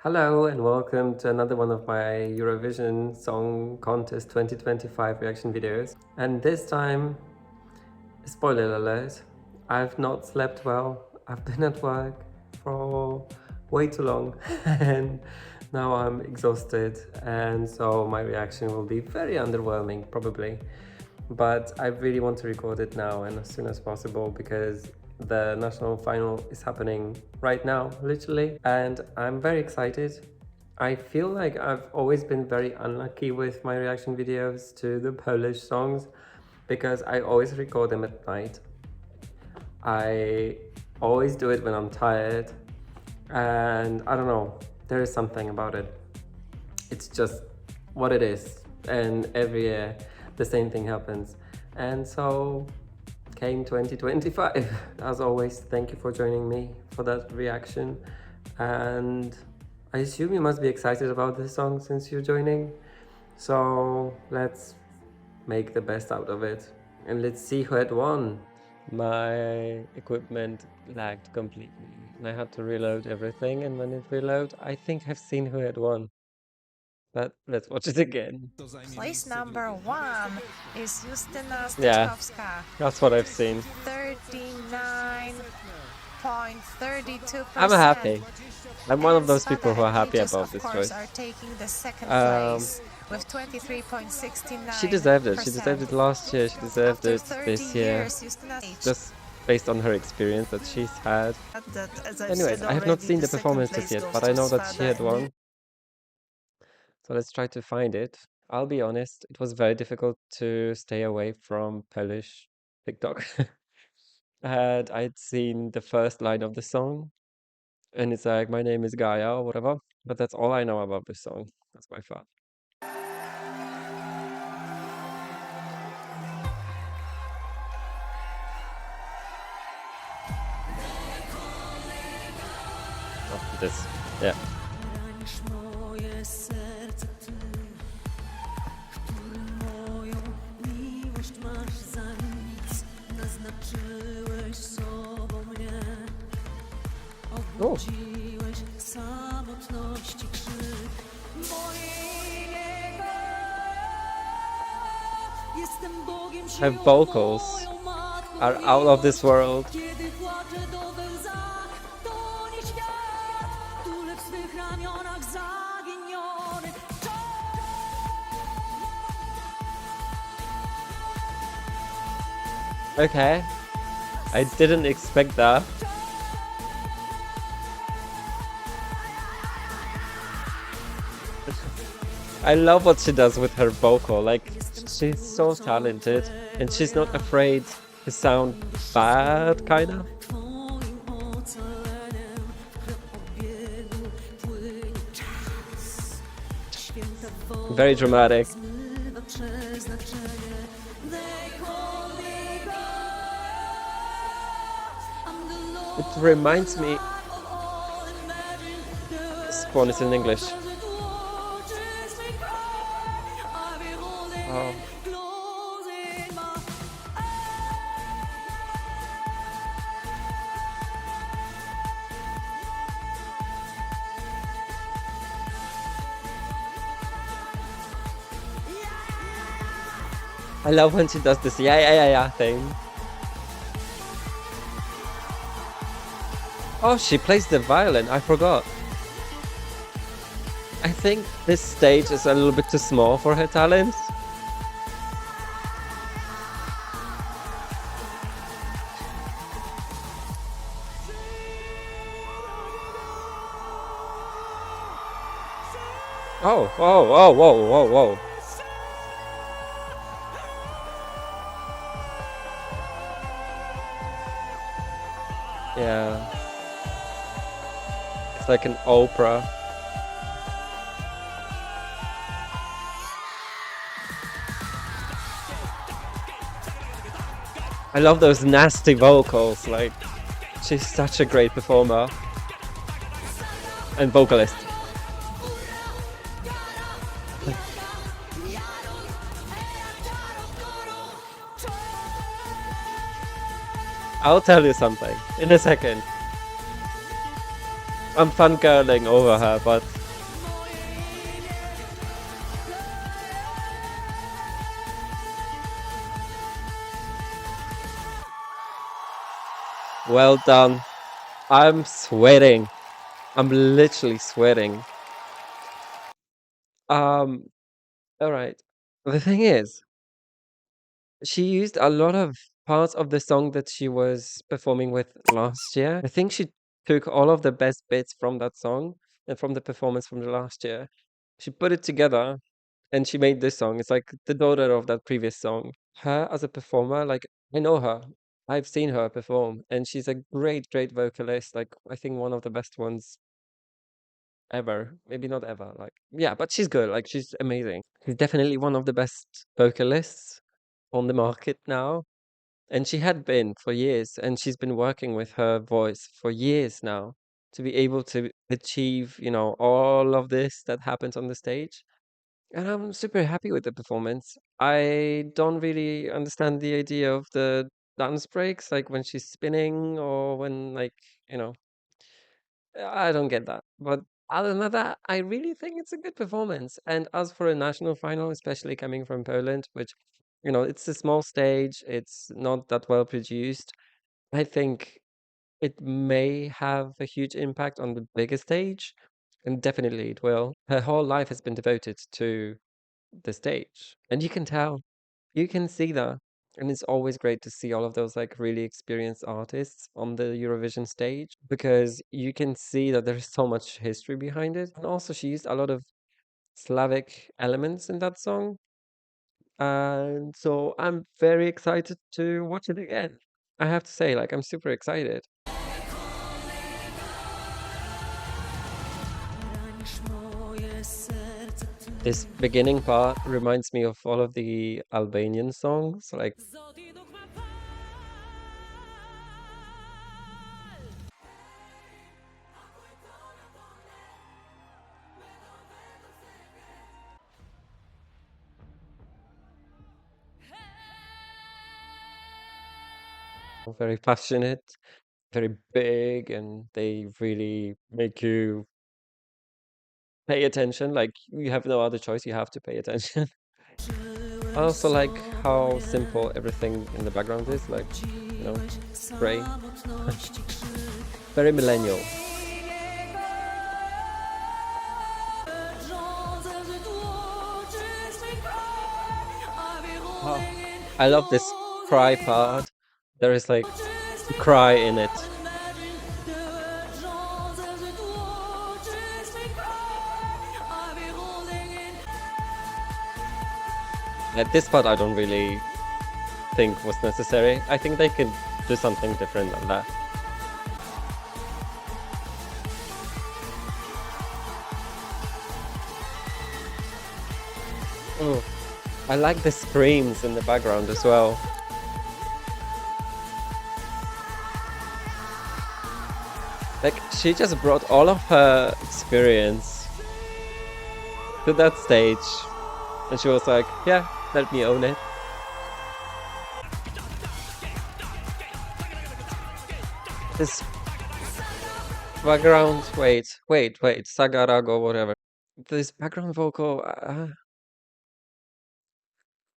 Hello and welcome to another one of my Eurovision Song Contest 2025 reaction videos. And this time, spoiler alert, I've not slept well. I've been at work for way too long and now I'm exhausted, and so my reaction will be very underwhelming probably. But I really want to record it now and as soon as possible because the national final is happening right now, literally, and I'm very excited. I feel like I've always been very unlucky with my reaction videos to the Polish songs because I always record them at night. I always do it when I'm tired, and I don't know, there is something about it. It's just what it is, and every year the same thing happens. And so came 2025. As always, thank you for joining me for that reaction, and I assume you must be excited about this song since you're joining, so let's make the best out of it and let's see who had won. My equipment lagged completely and I had to reload everything, and when it reloaded I think I've seen who had won. But let's watch it again. Place number 1 is Justyna Yeah, Steczkowska. that's what I've seen. 39.32%. I'm happy. I'm one of those people who are happy Pages, about of this course, choice. are taking the second place with 23.69%. She deserved it. She deserved it last year. She deserved it this year. Just based on her experience that she's had. Anyways, I have not seen the performances yet, but I know that she had won. So let's try to find it. I'll be honest, it was very difficult to stay away from Polish TikTok. I'd seen the first line of the song, and it's like, my name is Gaia or whatever, but that's all I know about this song. That's by far. Oh, this, yeah. Oh. Her vocals are out of this world. Okay, I didn't expect that. I love what she does with her vocal, like, she's so talented and she's not afraid to sound bad, kinda. Very dramatic. It reminds me... This one is in English. Oh. I love when she does this yeah thing. Oh, she plays the violin, I forgot. I think this stage is a little bit too small for her talents. Oh, whoa. Yeah. It's like an opera. I love those nasty vocals, like, she's such a great performer and vocalist. I'll tell you something in a second. I'm fangirling over her, but well done. I'm sweating. I'm literally sweating. Um, all right. The thing is, she used a lot of parts of the song that she was performing with last year. I think she took all of the best bits from that song and from the performance from the last year. She put it together and she made this song. It's like the daughter of that previous song. Her as a performer, like I know her. I've seen her perform and she's a great, great vocalist. Like I think one of the best ones ever. Maybe not ever. Like yeah, but she's good. Like she's amazing. She's definitely one of the best vocalists on the market now. And she had been for years, and she's been working with her voice for years now to be able to achieve, all of this that happens on the stage. And I'm super happy with the performance. I don't really understand the idea of the dance breaks, like when she's spinning or when, like, you know, I don't get that. But other than that, I really think it's a good performance. And as for a national final, especially coming from Poland, which, it's a small stage, it's not that well produced. I think it may have a huge impact on the bigger stage, and definitely it will. Her whole life has been devoted to the stage, and you can tell, you can see that. And it's always great to see all of those like really experienced artists on the Eurovision stage because you can see that there's so much history behind it. And also, she used a lot of Slavic elements in that song. And so I'm very excited to watch it again. I have to say, like, I'm super excited. This beginning part reminds me of all of the Albanian songs, like very passionate, very big, and they really make you pay attention. Like you have no other choice, you have to pay attention. I also like how simple everything in the background is, like, you know, gray. Very millennial. Oh, I love this cry part. There is like cry in it. At this part, I don't really think was necessary. I think they could do something different than that. Oh, I like the screams in the background as well. Like, she just brought all of her experience to that stage. And she was like, yeah, let me own it. This background, wait, Sagarago, whatever. This background vocal,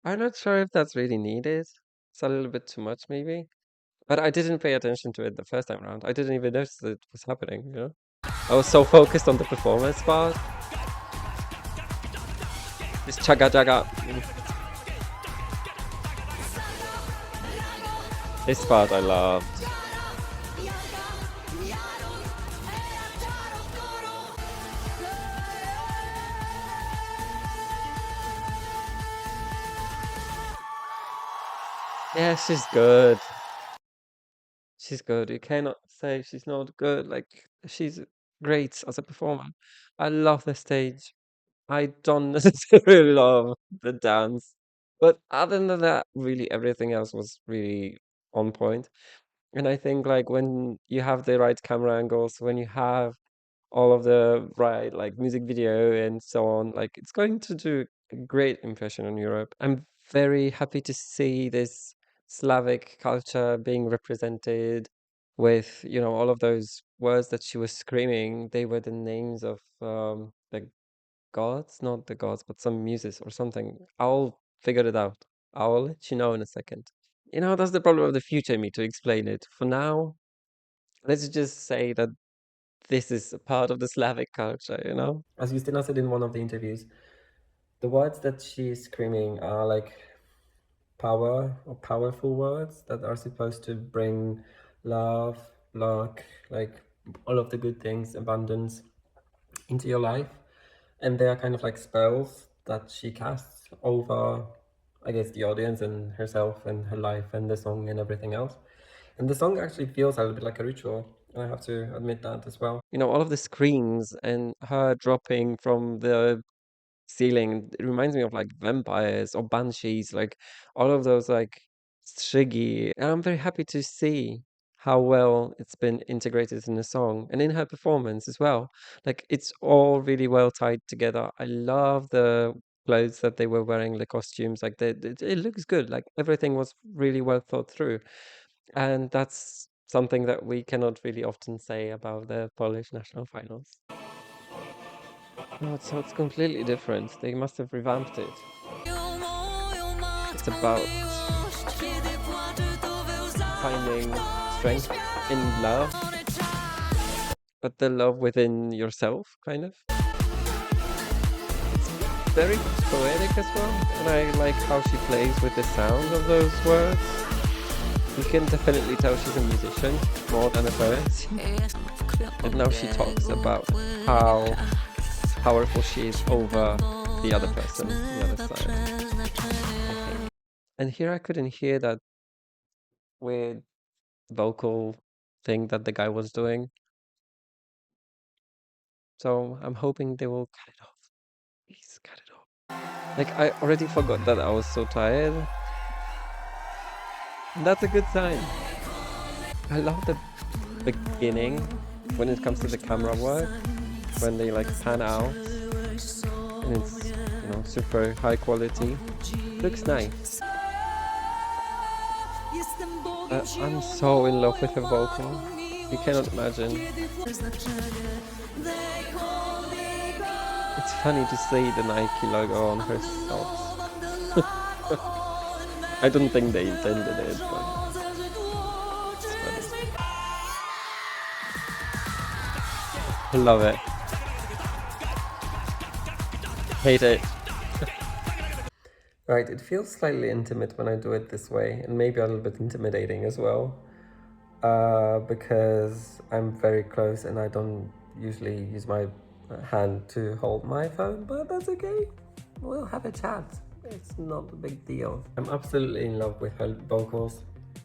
I'm not sure if that's really needed. It's a little bit too much, maybe. But I didn't pay attention to it the first time around. I didn't even notice that it was happening. I was so focused on the performance part. This chaga jaga. This part I loved. Yeah, she's good. She's good. You cannot say she's not good. Like, she's great as a performer. I love the stage. I don't necessarily love the dance. But other than that, really everything else was really on point. And I think like when you have the right camera angles, when you have all of the right like music video and so on, like it's going to do a great impression on Europe. I'm very happy to see this Slavic culture being represented. with, you know, all of those words that she was screaming. They were the names of the gods, not the gods, but some muses or something. I'll figure it out. I'll let you know in a second. You know, that's the problem of the future me to explain it. For now, let's just say that this is a part of the Slavic culture, you know? As Justyna said in one of the interviews, the words that she's screaming are like power or powerful words that are supposed to bring love, luck, like all of the good things, abundance into your life. And they are kind of like spells that she casts over, I guess, the audience and herself and her life and the song and everything else. And the song actually feels a little bit like a ritual. I have to admit that as well. You know, all of the screams and her dropping from the ceiling, it reminds me of like vampires or banshees, like all of those like strigi. And I'm very happy to see how well it's been integrated in the song and in her performance as well. Like it's all really well tied together. I love the clothes that they were wearing, the costumes, like it looks good. Like everything was really well thought through. And that's something that we cannot really often say about the Polish national finals. No, so it's completely different. They must have revamped it. It's about finding strength in love, but the love within yourself, kind of. It's very poetic as well, and I like how she plays with the sound of those words. You can definitely tell she's a musician more than a poet. And now she talks about how powerful she is over the other person, the other side. Okay. And here I couldn't hear that weird vocal thing that the guy was doing. So I'm hoping they will cut it off. Please cut it off. Like I already forgot that I was so tired. And that's a good sign. I love the beginning when it comes to the camera work, when they like pan out and it's, you know, super high quality. Looks nice. I'm so in love with her vocal. You cannot imagine. It's funny to see the Nike logo on her socks. I don't think they intended it, but it's funny. I love it. Hate it. Right, it feels slightly intimate when I do it this way, and maybe a little bit intimidating as well, because I'm very close and I don't usually use my hand to hold my phone, but that's okay. We'll have a chat. It's not a big deal. I'm absolutely in love with her vocals,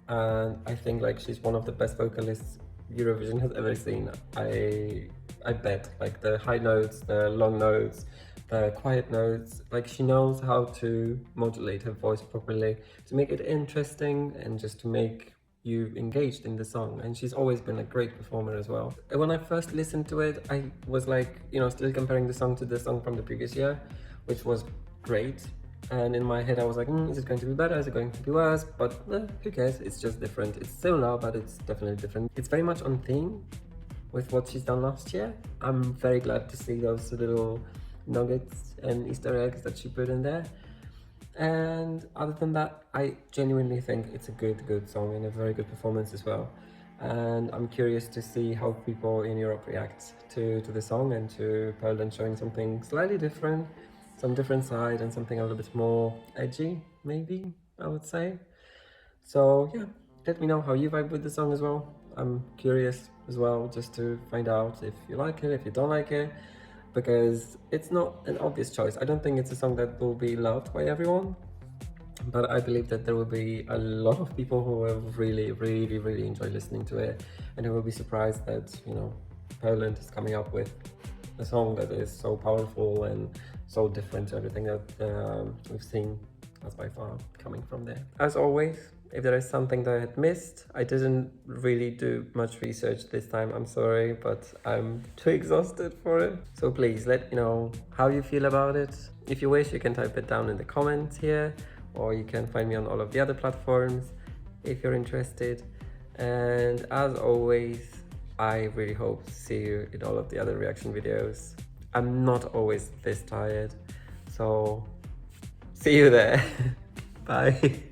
and I think like she's one of the best vocalists Eurovision has ever seen. I bet, like the high notes, the long notes, the quiet notes, like she knows how to modulate her voice properly to make it interesting and just to make you engaged in the song. And she's always been a great performer as well. And when I first listened to it, I was like, you know, still comparing the song to the song from the previous year, which was great. And in my head I was like, is it going to be better, is it going to be worse? But who cares, it's just different. It's similar, but it's definitely different. It's very much on theme with what she's done last year. I'm very glad to see those little nuggets and Easter eggs that she put in there. And other than that, I genuinely think it's a good song and a very good performance as well. And I'm curious to see how people in Europe react to the song and to Poland showing something slightly different, some different side and something a little bit more edgy, maybe, I would say. So yeah, let me know how you vibe with the song as well. I'm curious as well, just to find out if you like it, if you don't like it, because it's not an obvious choice. I don't think it's a song that will be loved by everyone, but I believe that there will be a lot of people who will really enjoy listening to it, and who will be surprised that, you know, Poland is coming up with a song that is so powerful and so different to everything that we've seen as by far coming from there. As always, if there is something that I had missed, I didn't really do much research this time, I'm sorry, but I'm too exhausted for it. So please let me know how you feel about it. If you wish, you can type it down in the comments here, or you can find me on all of the other platforms if you're interested. And as always, I really hope to see you in all of the other reaction videos. I'm not always this tired, so see you there. Bye.